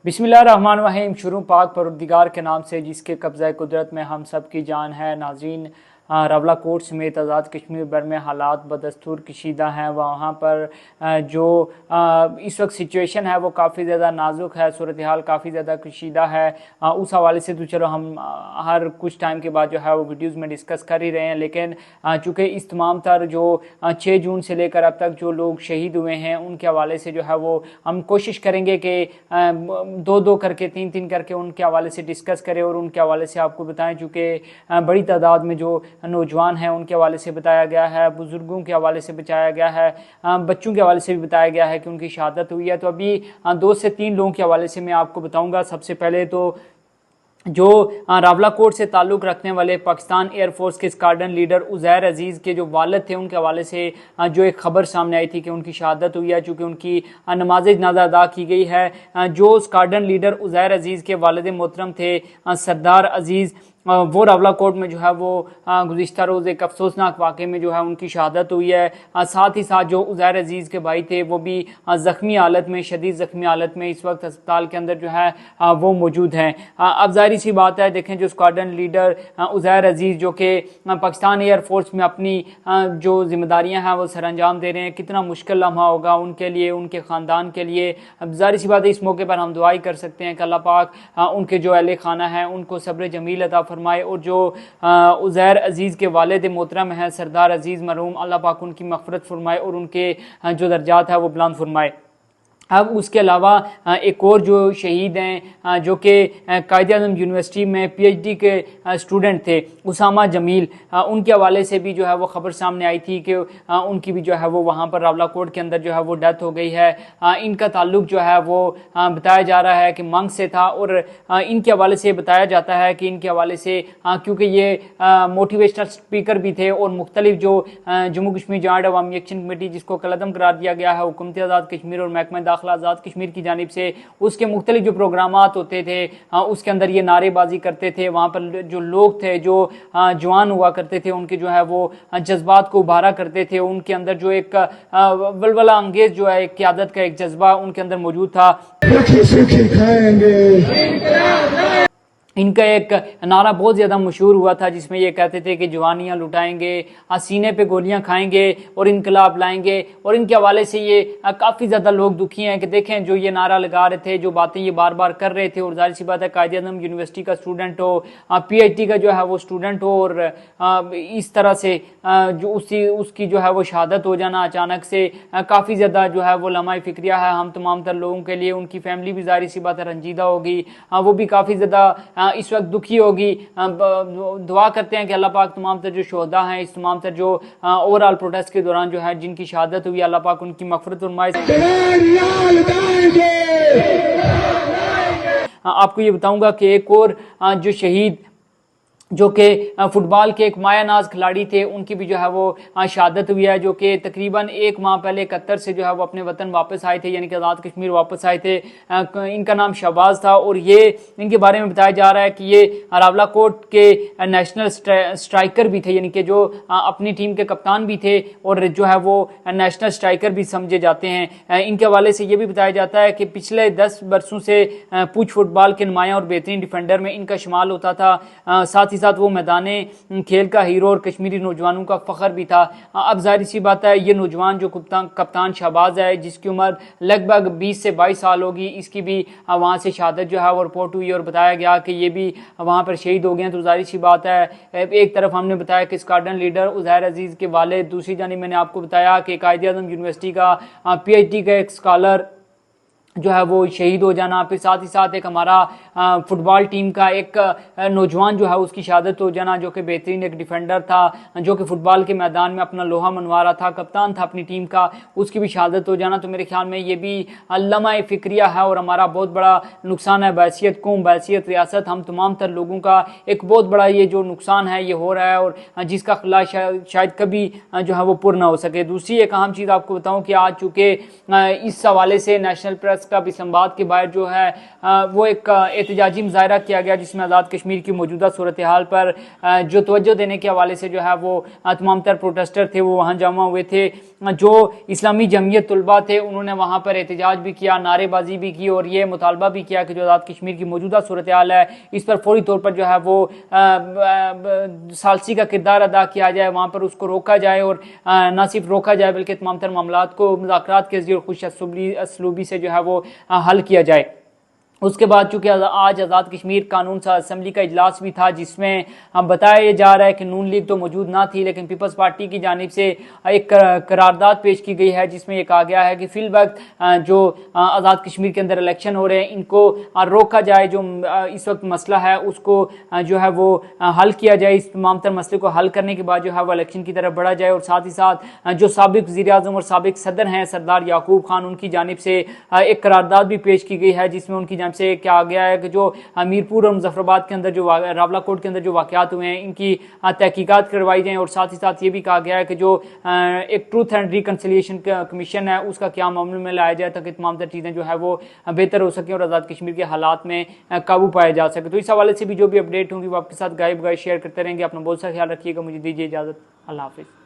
बिस्मिल्लाहिर्रहमानिर्रहीम। शुरू पाक परवरदिगार के नाम से जिसके कब्ज़ा कुदरत में हम सब की जान है। नाज़रीन, रवला कोट समेत आज़ाद कश्मीर भर में हालात बदस्तूर कशीदा हैं। वहाँ पर जो इस वक्त सिचुएशन है वो काफ़ी ज़्यादा नाजुक है, सूरत हाल काफ़ी ज़्यादा कशीदा है। उस हवाले से तो चलो हम हर कुछ टाइम के बाद जो है वो वीडियोज़ में डिस्कस कर ही रहे हैं, लेकिन चूँकि इस तमाम तर जो 6 जून से लेकर अब तक जो लोग शहीद हुए हैं उनके हवाले से जो है वो हम कोशिश करेंगे कि दो दो करके तीन तीन करके उनके हवाले से डिस्कस करें और उनके हवाले से आपको बताएं। चूँकि बड़ी तादाद में जो नौजवान हैं उनके हवाले से बताया गया है, बुज़ुर्गों के हवाले से बताया गया है, बच्चों के हवाले से भी बताया गया है कि उनकी शहादत हुई है। तो अभी 2 से 3 लोगों के हवाले से मैं आपको बताऊंगा। सबसे पहले तो जो रावला कोट से ताल्लुक़ रखने वाले पाकिस्तान एयरफोर्स के स्क्वाड्रन लीडर उज़ैर अजीज़ के जो वालिद थे उनके हवाले से जो एक ख़बर सामने आई थी कि उनकी शहादत हुई है, चूँकि उनकी नमाज जनाज़ा अदा की गई है। जो स्क्वाड्रन लीडर उज़ैर अजीज़ के वालिद मोहतरम थे सरदार अजीज़, वो रावला कोट में जो है वो गुज़िश्ता रोज़ एक अफसोसनाक वाक़े में जो है उनकी शहादत हुई है। साथ ही साथ जो उज़ैर अजीज़ के भाई थे वो भी ज़ख्मी हालत में, शदीद ज़ख्मी हालत में इस वक्त अस्पताल के अंदर जो है वो मौजूद हैं। अब ज़ाहिर सी बात है, देखें जो स्क्वाड्रन लीडर उज़ैर अजीज़ जो कि पाकिस्तान एयरफोर्स में अपनी जो जिम्मेदारियाँ हैं वो सर अंजाम दे रहे हैं, कितना मुश्किल लम्हा होगा उनके लिए, उनके ख़ानदान के लिए। अब ज़ाहिर सी बात है, इस मौके पर हम दुआई कर सकते हैं कि अल्लाह पाक उनके जो अहले खाना है उनको सब्र जमील अता फरमाए, और जो उज़ैर अजीज़ के वालिद मोहतरम हैं सरदार अजीज़ मरहूम, अल्लाह पाक उनकी मग़फ़िरत फरमाए और उनके जो दर्जात है वो बुलंद फरमाए। अब उसके अलावा एक और जो शहीद हैं जो कि कायद-ए-आज़म यूनिवर्सिटी में PhD के स्टूडेंट थे, उसामा जमील, उनके हवाले से भी जो है वो ख़बर सामने आई थी कि उनकी भी जो है वो वहाँ पर रावला कोट के अंदर जो है वो डेथ हो गई है। इनका ताल्लुक़ जो है वो बताया जा रहा है कि मंग से था, और इनके हवाले से बताया जाता है कि इनके हवाले से क्योंकि ये मोटिवेशनल स्पीकर भी थे और मुख्तलिफ जो जम्मू कश्मीर जॉइंट अवामी एक्शन कमेटी जिसको कलअदम करार दिया गया है हुकूमत आज़ाद कश्मीर और महकमा आज़ाद कश्मीर की जानिब से, उसके मुख्तलिफ जो प्रोग्रामात होते थे उसके अंदर ये नारेबाजी करते थे। वहाँ पर जो लोग थे, जो जवान हुआ करते थे, उनके जो है वो जज्बात को उभारा करते थे। उनके अंदर जो एक वलवला अंगेज जो है क़यादत का एक जज्बा उनके अंदर मौजूद था। इनका एक नारा बहुत ज़्यादा मशहूर हुआ था जिसमें ये कहते थे कि जवानियाँ लुटाएंगे, सीने पे गोलियाँ खाएंगे और इनकलाब लाएंगे। और इनके हवाले से ये काफ़ी ज़्यादा लोग दुखी हैं कि देखें जो ये नारा लगा रहे थे, जो बातें ये बार बार कर रहे थे, और जाहिर सी बात है कायद-ए-आज़म यूनिवर्सिटी का स्टूडेंट हो, PhD का जो है वो स्टूडेंट हो, और इस तरह से जो उसकी जो है वो शहादत हो जाना अचानक से काफ़ी ज़्यादा जो है वो लम्हा फ़िक्रिया है हम तमाम तर लोगों के लिए। उनकी फैमिली भी जाहिर सी बात है रंजीदा होगी, वो भी काफ़ी ज़्यादा इस वक्त दुखी होगी। दुआ करते हैं कि अल्लाह पाक तमाम तर जो शोहदा हैं, इस तमाम तर जो ओवरऑल प्रोटेस्ट के दौरान जो है जिनकी शहादत हुई, अल्लाह पाक उनकी मग़फ़िरत फरमाए। आपको ये बताऊंगा कि एक और जो शहीद जो कि फ़ुटबॉल के एक मायानाज खिलाड़ी थे, उनकी भी जो है वो शहादत हुई है, जो कि तकरीबन 1 माह पहले कतर से जो है वो अपने वतन वापस आए थे, यानी कि आज़ाद कश्मीर वापस आए थे। इनका नाम शहबाज था, और ये इनके बारे में बताया जा रहा है कि ये रावला कोट के नेशनल स्ट्राइकर भी थे, यानी कि जो अपनी टीम के कप्तान भी थे और जो है वो नेशनल स्ट्राइकर भी समझे जाते हैं। इनके हवाले से ये भी बताया जाता है कि पिछले 10 बरसों से पूछ फुटबॉल के नुमायाँ और बेहतरीन डिफेंडर में इनका शुमार होता था। साथ साथ वो मैदाने खेल का हीरो और कश्मीरी नौजवानों का फ़ख्र भी था। अब जाहिर सी बात है, ये नौजवान जो कप्तान शहबाज है, जिसकी उम्र लगभग 20 से 22 साल होगी, इसकी भी वहाँ से शहादत जो है वो रिपोर्ट हुई और बताया गया कि ये भी वहाँ पर शहीद हो गए हैं। तो जाहिर सी बात है, एक तरफ हमने बताया कि स्क्वाड्रन लीडर उज़ैर अजीज़ के वालिद, दूसरी जानिब मैंने आपको बताया कि कायद-ए-आज़म यूनिवर्सिटी का PhD का एक स्कॉलर जो है वो शहीद हो जाना, फिर साथ ही साथ एक हमारा फुटबॉल टीम का एक नौजवान जो है उसकी शहादत हो जाना, जो कि बेहतरीन एक डिफेंडर था, जो कि फुटबॉल के मैदान में अपना लोहा मनवा रहा था, कप्तान था अपनी टीम का, उसकी भी शहादत हो जाना। तो मेरे ख्याल में ये भी लम्हा फ़िक्रिया है और हमारा बहुत बड़ा नुकसान है, बैसियत कौम, बैसियत रियासत, हम तमाम तर लोगों का एक बहुत बड़ा ये जो नुकसान है ये हो रहा है, और जिसका खिला शायद कभी जो है वो पूर्ण ना हो सके। दूसरी एक अहम चीज़ आपको बताऊँ कि आज चूँकि इस हवाले से नेशनल प्रेस क्लब इस्लामाबाद के बाहर जो है वो एक एहतजाजी मुजाहरा किया गया, जिसमें आज़ाद कश्मीर की मौजूदा सूरत हाल पर जो तवज्जो देने के हवाले से जो है वो तमाम तर प्रोटेस्टर थे वो वहाँ जमा हुए थे। जो इस्लामी जमीयत तलबा थे उन्होंने वहाँ पर एहतजाज भी किया, नारेबाजी भी की और ये मुतालबा भी किया कि जो आज़ाद कश्मीर की मौजूदा सूरत हाल है इस पर फौरी तौर पर जो है वो सालसी का किरदार अदा किया जाए, वहाँ पर उसको रोका जाए और ना सिर्फ रोका जाए बल्कि तमाम तर मामलात को मुज़ाकरात के ज़रिए खुश असलूबी से जो है वो हल किया जाए। उसके बाद चूंकि आज आज़ाद कश्मीर कानून असम्बली का इजलास भी था, जिसमें बताया जा रहा है कि नून लीग तो मौजूद ना थी लेकिन पीपल्स पार्टी की जानिब से एक करारदाद पेश की गई है, जिसमें ये कहा गया है कि फिल वक्त जो आज़ाद कश्मीर के अंदर इलेक्शन हो रहे हैं इनको रोका जाए, जो इस वक्त मसला है उसको जो है वो हल किया जाए। इस तमाम तर मसले को हल करने के बाद जो है वो इलेक्शन की तरफ बढ़ा जाए और साथ ही साथ जो साबिक वज़ीर आज़म और साबिक सदर हैं सरदार याकूब खान, उनकी जानिब से एक करारदाद भी पेश की गई है, जिसमें उनकी से क्या गया है कि जो मीरपुर और मुजफ्फराबाद के अंदर जो रावलाकोट के अंदर जो वाकयात हुए हैं इनकी तहकीकात करवाई जाएं और साथ ही साथ ये भी कहा गया है कि जो एक ट्रूथ एंड रिकन्सिलिएशन कमीशन है उसका क्या मामले में लाया जाए ताकि तमाम तर चीज़ें जो है वो बेहतर हो सकें और आज़ाद कश्मीर के हालात में काबू पाया जा सके। तो इस हवाले से भी जो भी अपडेट होंगी वो आपके साथ गाइब शेयर करते रहेंगे। अपना बहुत सा ख्याल रखिएगा। मुझे दीजिए इजाज़त। अल्लाह हाफिज़।